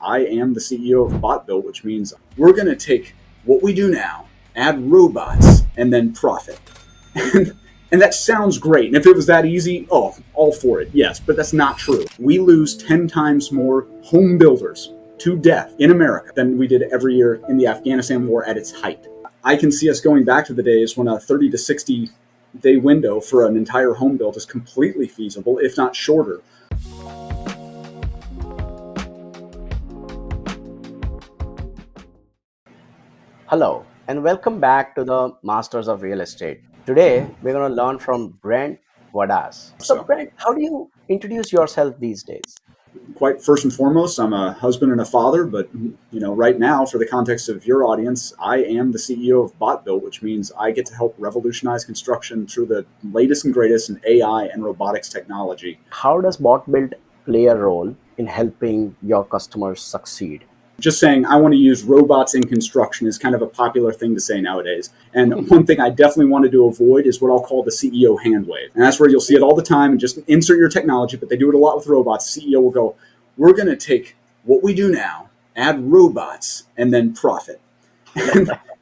I am the CEO of BotBuilt, which means we're going to take what we do now, add robots, and then profit. And that sounds great. And if it was that easy, all for it, yes, but that's not true. We lose 10 times more home builders to death in America than we did every year in the Afghanistan war at its height. I can see us going back to the days when a 30 to 60 day window for an entire home build is completely feasible, if not shorter. Hello, and welcome back to the Masters of Real Estate. Today, we're going to learn from Brent Wadas. So, Brent, how do you introduce yourself these days? Quite first and foremost, I'm a husband and a father, but right now, for the context of your audience, I am the CEO of BotBuilt, which means I get to help revolutionize construction through the latest and greatest in AI and robotics technology. How does BotBuilt play a role in helping your customers succeed? Just saying I want to use robots in construction is kind of a popular thing to say nowadays. And one thing I definitely wanted to avoid is what I'll call the CEO hand wave. And that's where you'll see it all the time and just insert your technology, but they do it a lot with robots. The CEO will go, we're going to take what we do now, add robots, and then profit.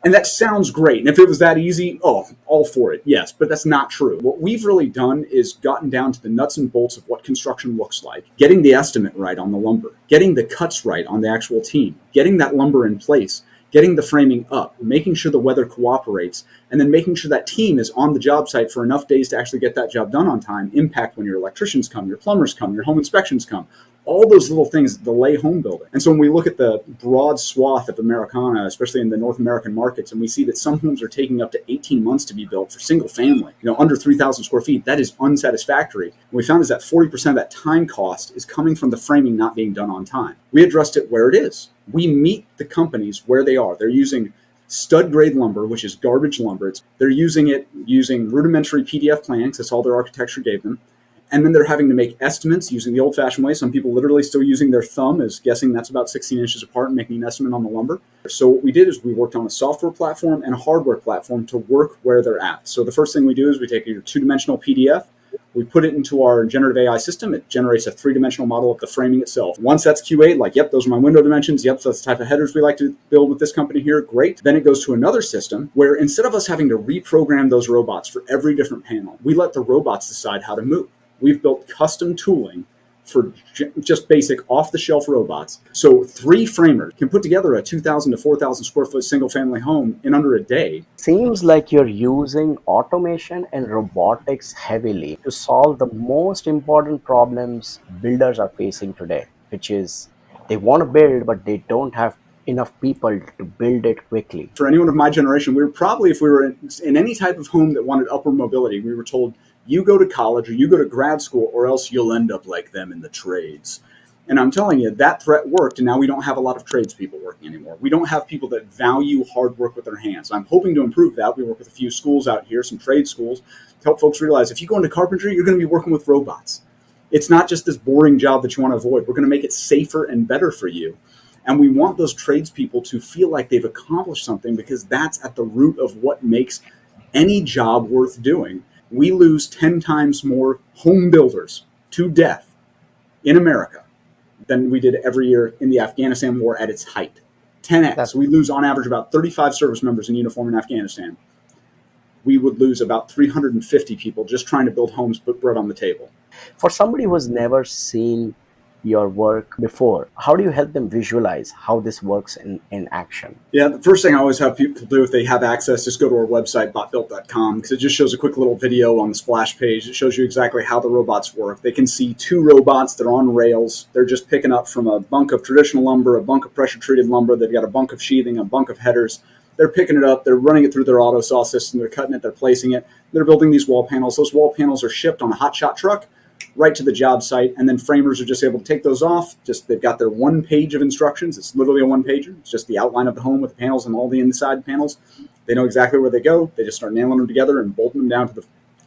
And that sounds great. And if it was that easy, all for it, yes, but that's not true. What we've really done is gotten down to the nuts and bolts of what construction looks like, getting the estimate right on the lumber, getting the cuts right on the actual team, getting that lumber in place, getting the framing up, making sure the weather cooperates, and then making sure that team is on the job site for enough days to actually get that job done on time, impact when your electricians come, your plumbers come, your home inspections come. All those little things delay home building. And so when we look at the broad swath of Americana, especially in the North American markets, and we see that some homes are taking up to 18 months to be built for single family, under 3,000 square feet, that is unsatisfactory. What we found is that 40% of that time cost is coming from the framing not being done on time. We addressed it where it is. We meet the companies where they are. They're using stud grade lumber, which is garbage lumber. They're using it using rudimentary PDF plans. That's all their architecture gave them. And then they're having to make estimates using the old-fashioned way. Some people literally still using their thumb as guessing that's about 16 inches apart and making an estimate on the lumber. So what we did is we worked on a software platform and a hardware platform to work where they're at. So the first thing we do is we take your two-dimensional PDF, we put it into our generative AI system. It generates a three-dimensional model of the framing itself. Once that's QA'd, like, yep, those are my window dimensions. Yep, that's the type of headers we like to build with this company here. Great. Then it goes to another system where instead of us having to reprogram those robots for every different panel, we let the robots decide how to move. We've built custom tooling for just basic off-the-shelf robots. So 3 framers can put together a 2,000 to 4,000 square foot single-family home in under a day. Seems like you're using automation and robotics heavily to solve the most important problems builders are facing today, which is they want to build, but they don't have enough people to build it quickly. For anyone of my generation, we were probably, if we were in any type of home that wanted upward mobility, we were told, you go to college or you go to grad school or else you'll end up like them in the trades. And I'm telling you, that threat worked, and now we don't have a lot of tradespeople working anymore. We don't have people that value hard work with their hands. I'm hoping to improve that. We work with a few schools out here, some trade schools, to help folks realize if you go into carpentry, you're going to be working with robots. It's not just this boring job that you want to avoid. We're going to make it safer and better for you. And we want those tradespeople to feel like they've accomplished something, because that's at the root of what makes any job worth doing. We lose 10 times more home builders to death in America than we did every year in the Afghanistan war at its height. 10x. We lose on average about 35 service members in uniform in Afghanistan. We would lose about 350 people just trying to build homes, put bread on the table. For somebody who's never seen your work before, how do you help them visualize how this works in action? Yeah, the first thing I always have people do if they have access, just go to our website, botbuilt.com, because it just shows a quick little video on the splash page. It shows you exactly how the robots work. They can see 2 robots that are on rails. They're just picking up from a bunk of traditional lumber, a bunk of pressure-treated lumber. They've got a bunk of sheathing, a bunk of headers. They're picking it up. They're running it through their auto saw system. They're cutting it. They're placing it. They're building these wall panels. Those wall panels are shipped on a hotshot truck right to the job site, and then framers are just able to take those off. They've got their 1 page of instructions. It's literally a 1-pager. It's just the outline of the home with the panels and all the inside panels. They know exactly where they go. They just start nailing them together and bolting them down to the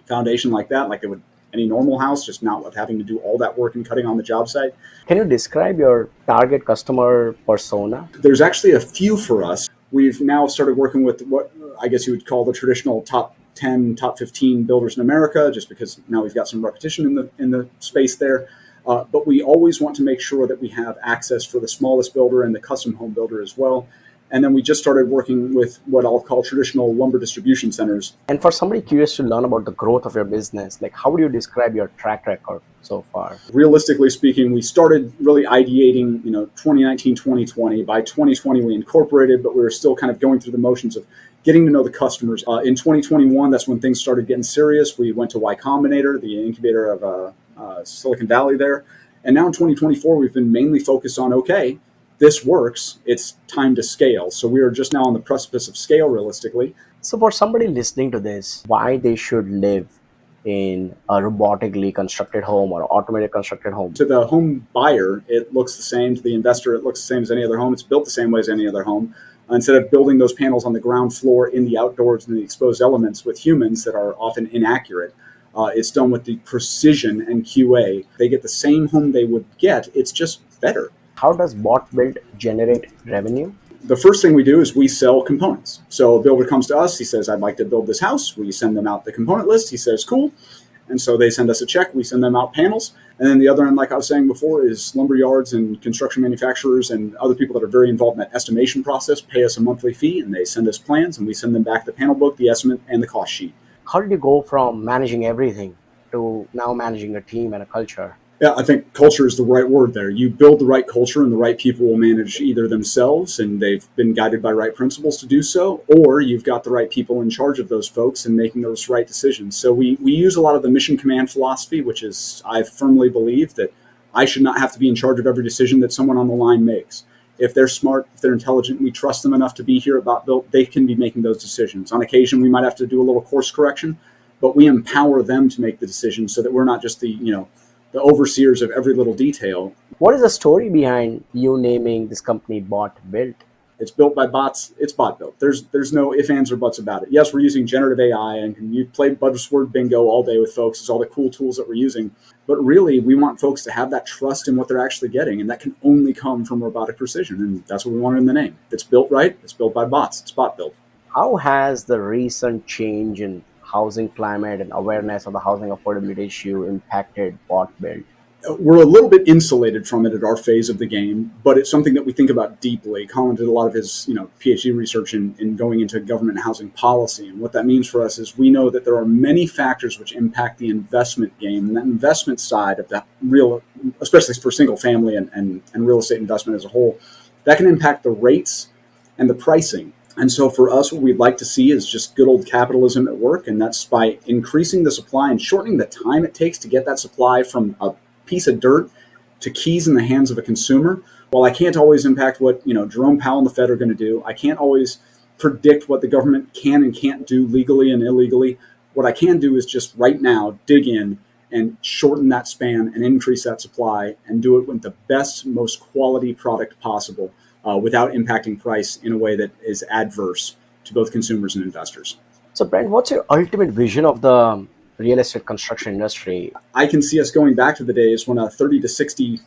foundation like that, like they would any normal house, just not with having to do all that work and cutting on the job site. Can you describe your target customer persona? There's actually a few for us. We've now started working with what I guess you would call the traditional top 10, top 15 builders in America, just because now we've got some repetition in the space there. But we always want to make sure that we have access for the smallest builder and the custom home builder as well. And then we just started working with what I'll call traditional lumber distribution centers. And for somebody curious to learn about the growth of your business, like how would you describe your track record so far? Realistically speaking, we started really ideating, 2019, 2020. By 2020, we incorporated, but we were still kind of going through the motions of getting to know the customers. In 2021, that's when things started getting serious. We went to Y Combinator, the incubator of Silicon Valley there. And now in 2024, we've been mainly focused on, okay, this works, it's time to scale. So we are just now on the precipice of scale realistically. So for somebody listening to this, why they should live in a robotically constructed home or automated constructed home? To the home buyer, it looks the same. To the investor, it looks the same as any other home. It's built the same way as any other home. Instead of building those panels on the ground floor in the outdoors and the exposed elements with humans that are often inaccurate, it's done with the precision and QA. They get the same home they would get, it's just better. How does bot build generate revenue? The first thing we do is we sell components. So a builder comes to us, he says, I'd like to build this house. We send them out the component list. He says, cool. And so they send us a check. We send them out panels. And then the other end, like I was saying before, is lumber yards and construction manufacturers and other people that are very involved in that estimation process pay us a monthly fee, and they send us plans, and we send them back the panel book, the estimate, and the cost sheet. How did you go from managing everything to now managing a team and a culture? Yeah, I think culture is the right word there. You build the right culture and the right people will manage either themselves and they've been guided by right principles to do so, or you've got the right people in charge of those folks and making those right decisions. So we use a lot of the mission command philosophy, which is, I firmly believe that I should not have to be in charge of every decision that someone on the line makes. If they're smart, if they're intelligent, we trust them enough to be here at Bot Built, they can be making those decisions. On occasion, we might have to do a little course correction, but we empower them to make the decisions so that we're not just the overseers of every little detail. What is the story behind you naming this company Bot Built? It's built by bots. It's Bot Built. There's no ifs, ands, or buts about it. Yes, we're using generative AI, and you play buzzword bingo all day with folks. It's all the cool tools that we're using. But really, we want folks to have that trust in what they're actually getting, and that can only come from robotic precision. And that's what we wanted in the name. If it's built right, it's built by bots. It's Bot Built. How has the recent change in housing climate and awareness of the housing affordability issue impacted Bot Built? We're a little bit insulated from it at our phase of the game, but it's something that we think about deeply. Colin did a lot of his PhD research in going into government and housing policy. And what that means for us is we know that there are many factors which impact the investment game. And that investment side of the real, especially for single family and real estate investment as a whole, that can impact the rates and the pricing. And so for us, what we'd like to see is just good old capitalism at work. And that's by increasing the supply and shortening the time it takes to get that supply from a piece of dirt to keys in the hands of a consumer. While I can't always impact what Jerome Powell and the Fed are going to do, I can't always predict what the government can and can't do legally and illegally. What I can do is just right now dig in and shorten that span and increase that supply and do it with the best, most quality product possible without impacting price in a way that is adverse to both consumers and investors. So Brent, what's your ultimate vision of the real estate construction industry? I can see us going back to the days when a 30 to 60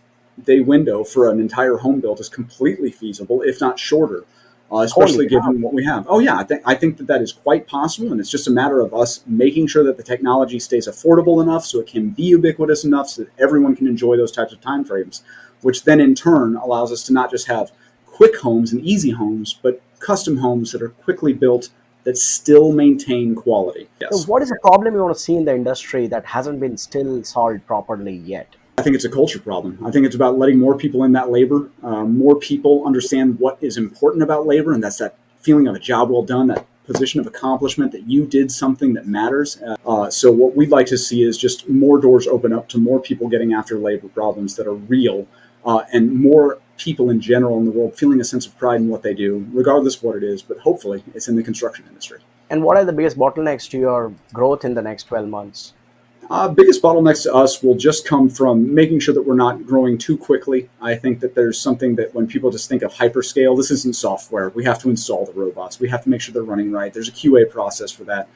day window for an entire home build is completely feasible, if not shorter, especially given what we have. Oh yeah, I think that is quite possible, and it's just a matter of us making sure that the technology stays affordable enough so it can be ubiquitous enough so that everyone can enjoy those types of timeframes, which then in turn allows us to not just have quick homes and easy homes, but custom homes that are quickly built that still maintain quality. Yes. So what is the problem you want to see in the industry that hasn't been still solved properly yet? I think it's a culture problem. I think it's about letting more people in that labor, more people understand what is important about labor, and that's that feeling of a job well done, that position of accomplishment, that you did something that matters. So what we'd like to see is just more doors open up to more people getting after labor problems that are real, and more people in general in the world feeling a sense of pride in what they do, regardless of what it is, but hopefully it's in the construction industry. And what are the biggest bottlenecks to your growth in the next 12 months? Biggest bottlenecks to us will just come from making sure that we're not growing too quickly. I think that there's something that when people just think of hyperscale, this isn't software. We have to install the robots. We have to make sure they're running right. There's a QA process for that.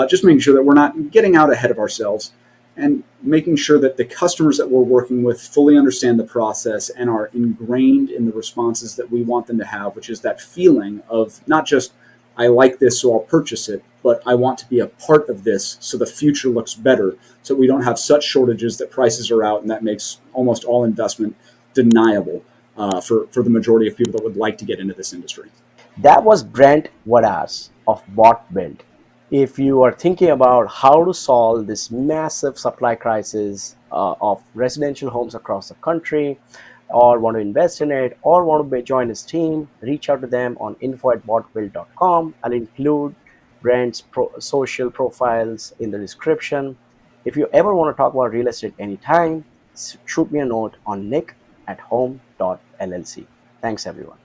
Just making sure that we're not getting out ahead of ourselves, and making sure that the customers that we're working with fully understand the process and are ingrained in the responses that we want them to have, which is that feeling of not just, I like this, so I'll purchase it, but I want to be a part of this so the future looks better, so we don't have such shortages that prices are out, and that makes almost all investment deniable for the majority of people that would like to get into this industry. That was Brent Wadas of Bot Build. If you are thinking about how to solve this massive supply crisis of residential homes across the country, or want to invest in it, or want to join his team, reach out to them on info@botbuild.com. I'll include Brent's social profiles in the description. If you ever want to talk about real estate anytime, shoot me a note on nick@home.llc. Thanks, everyone.